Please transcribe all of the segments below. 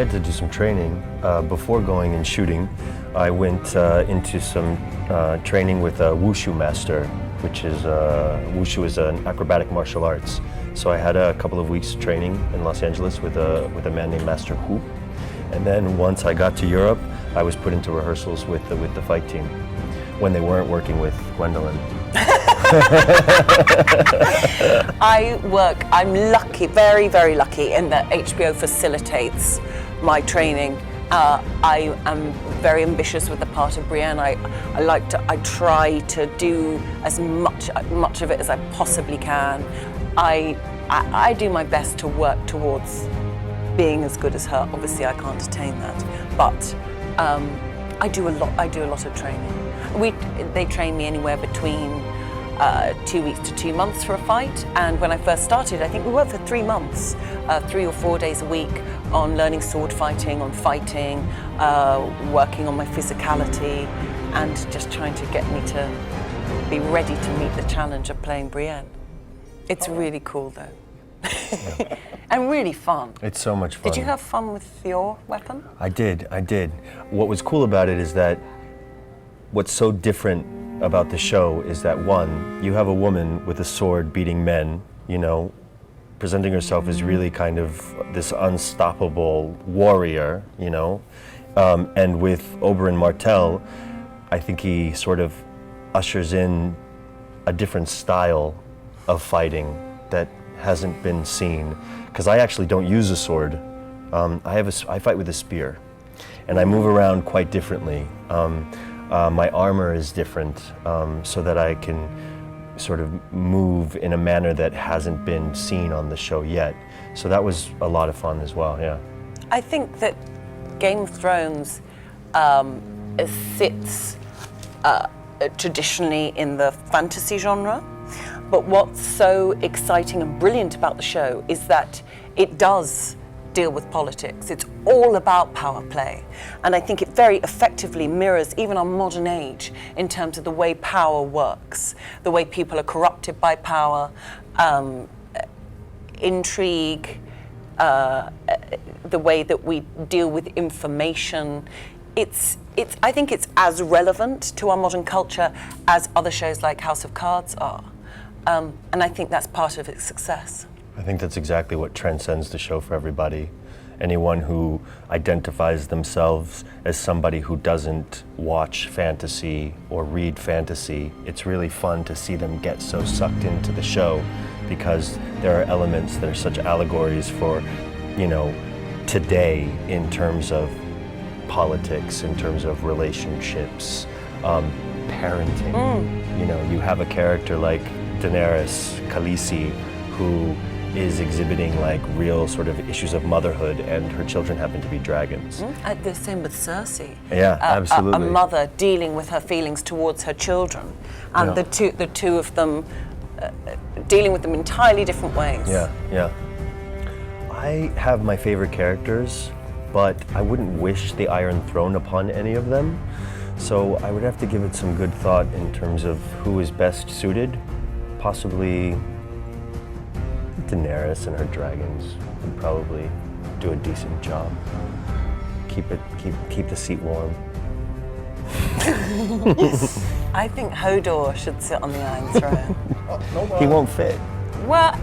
had to do some training. Before going and shooting, I went into some training with a wushu master, which is, wushu is an acrobatic martial arts. So I had a couple of weeks training in Los Angeles with a man named Master Hu. And then once I got to Europe, I was put into rehearsals with the fight team when they weren't working with Gwendolyn. I'm lucky, very, very lucky in that HBO facilitates my training. I am very ambitious with the part of Brienne. I try to do as much of it as I possibly can. I do my best to work towards being as good as her. Obviously I can't attain that, but I do a lot of training. They train me anywhere between 2 weeks to 2 months for a fight, and when I first started, I think we worked for 3 months, 3 or 4 days a week on learning sword fighting, on fighting, working on my physicality, and just trying to get me to be ready to meet the challenge of playing Brienne. It's really cool though. Yeah. And really fun. It's so much fun. Did you have fun with your weapon? I did. What was cool about it is that what's so different about the show is that, one, you have a woman with a sword beating men, you know, presenting herself as really kind of this unstoppable warrior, you know. And with Oberyn Martell, I think he sort of ushers in a different style of fighting that hasn't been seen. Because I actually don't use a sword. I fight with a spear, and I move around quite differently. My armor is different, so that I can sort of move in a manner that hasn't been seen on the show yet. So that was a lot of fun as well, yeah. I think that Game of Thrones sits traditionally in the fantasy genre, but what's so exciting and brilliant about the show is that it does deal with politics. It's all about power play. And I think it very effectively mirrors even our modern age in terms of the way power works, the way people are corrupted by power, intrigue, the way that we deal with information. I think it's as relevant to our modern culture as other shows like House of Cards are. And I think that's part of its success. I think that's exactly what transcends the show for everybody. Anyone who identifies themselves as somebody who doesn't watch fantasy or read fantasy, it's really fun to see them get so sucked into the show, because there are elements that are such allegories for, you know, today in terms of politics, in terms of relationships, parenting. You know, you have a character like Daenerys, Khaleesi, who is exhibiting like real sort of issues of motherhood, and her children happen to be dragons. The same with Cersei. Yeah, absolutely. A mother dealing with her feelings towards her children, and the two of them dealing with them entirely different ways. Yeah. I have my favorite characters, but I wouldn't wish the Iron Throne upon any of them. So I would have to give it some good thought in terms of who is best suited. Possibly Daenerys and her dragons would probably do a decent job. Keep the seat warm. I think Hodor should sit on the Iron Throne. He won't fit. Well,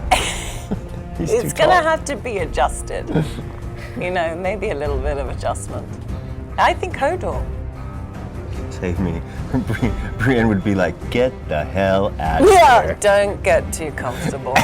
it's gonna have to be adjusted. You know, maybe a little bit of adjustment. I think Hodor. Save me. Brienne would be like, get the hell out of Yeah, here. don't get too comfortable.